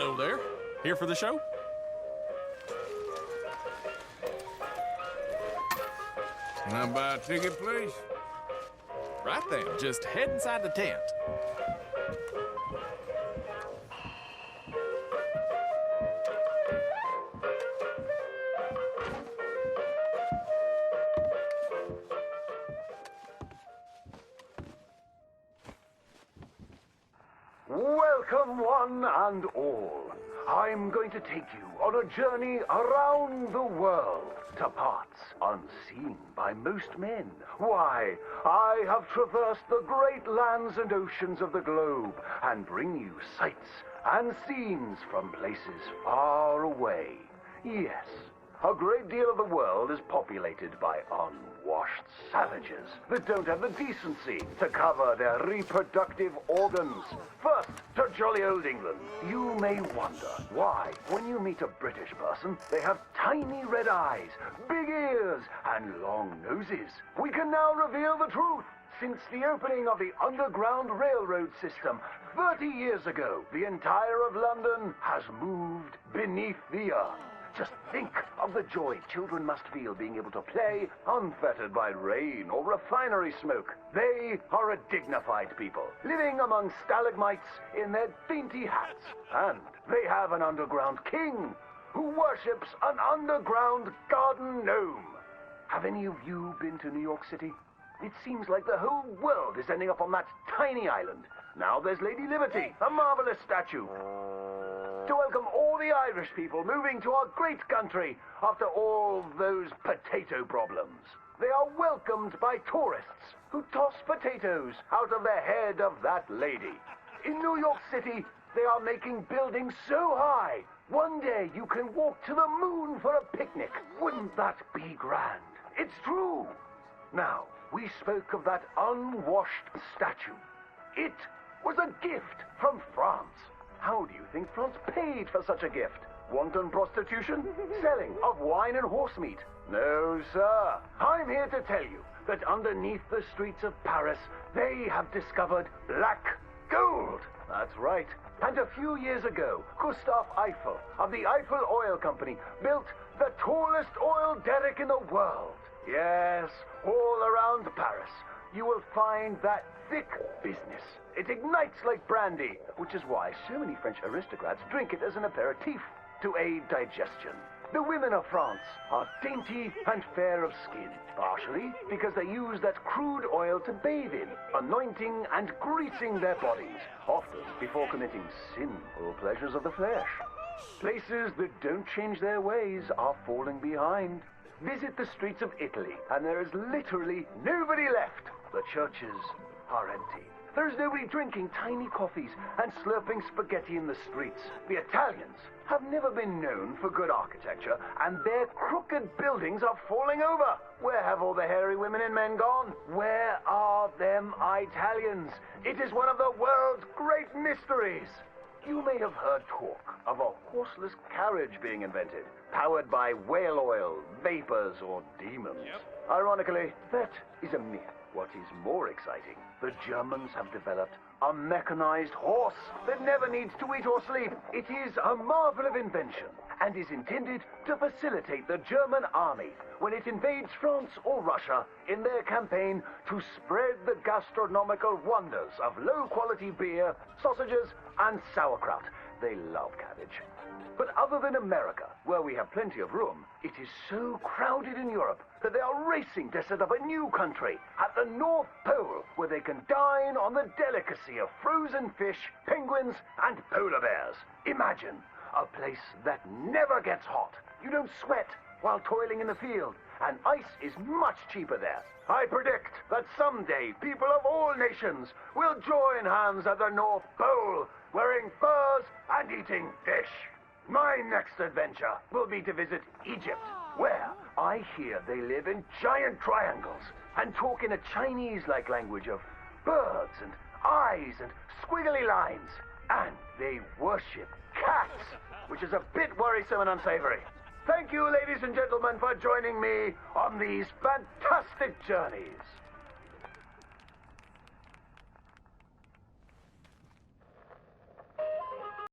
Hello there. Here for the show? Can I buy a ticket, please? Right then, just head inside the tent. Welcome, one and all. I'm going to take you on a journey around the world to parts unseen by most men. Why, I have traversed the great lands and oceans of the globe and bring you sights and scenes from places far away. Yes, a great deal of the world is populated by unwashed savages that don't have the decency to cover their reproductive organs. First, to jolly old England. You may wonder why, when you meet a British person, they have tiny red eyes, big ears, and long noses. We can now reveal the truth. Since the opening of the Underground Railroad system 30 years ago, the entire of London has moved beneath the earth. Just think of the joy children must feel being able to play unfettered by rain or refinery smoke. They are a dignified people, living among stalagmites in their dainty hats. And they have an underground king who worships an underground garden gnome. Have any of you been to New York City? It seems like the whole world is ending up on that tiny island. Now there's Lady Liberty, a marvelous statue. To welcome all the Irish people moving to our great country after all those potato problems. They are welcomed by tourists who toss potatoes out of the head of that lady. In New York City, they are making buildings so high, one day you can walk to the moon for a picnic. Wouldn't that be grand? It's true. Now, we spoke of that unwashed statue. It was a gift from France. How do you think France paid for such a gift? Wanton prostitution? Selling of wine and horse meat? No, sir. I'm here to tell you that underneath the streets of Paris, they have discovered black gold. That's right. And a few years ago, Gustave Eiffel of the Eiffel Oil Company built the tallest oil derrick in the world. Yes, all around Paris, you will find that thick business. It ignites like brandy, which is why so many French aristocrats drink it as an aperitif to aid digestion. The women of France are dainty and fair of skin, partially because they use that crude oil to bathe in, anointing and greasing their bodies, often before committing sinful pleasures of the flesh. Places that don't change their ways are falling behind. Visit the streets of Italy, and there is literally nobody left. The churches are empty. There's nobody drinking tiny coffees and slurping spaghetti in the streets. The Italians have never been known for good architecture, and their crooked buildings are falling over. Where have all the hairy women and men gone? Where are them Italians? It is one of the world's great mysteries. You may have heard talk of a horseless carriage being invented, powered by whale oil, vapors, or demons. Ironically, that is a myth. What is more exciting, the Germans have developed a mechanized horse that never needs to eat or sleep. It is a marvel of invention and is intended to facilitate the German army when it invades France or Russia in their campaign to spread the gastronomical wonders of low-quality beer, sausages, and sauerkraut. They love cabbage. But other than America, where we have plenty of room, it is so crowded in Europe that they are racing to set up a new country at the North Pole where they can dine on the delicacy of frozen fish, penguins, and polar bears. Imagine a place that never gets hot. You don't sweat while toiling in the field, and ice is much cheaper there. I predict that someday people of all nations will join hands at the North Pole, wearing furs and eating fish. My next adventure will be to visit Egypt, where I hear they live in giant triangles and talk in a Chinese-like language of birds and eyes and squiggly lines. And they worship cats, which is a bit worrisome and unsavory. Thank you, ladies and gentlemen, for joining me on these fantastic journeys.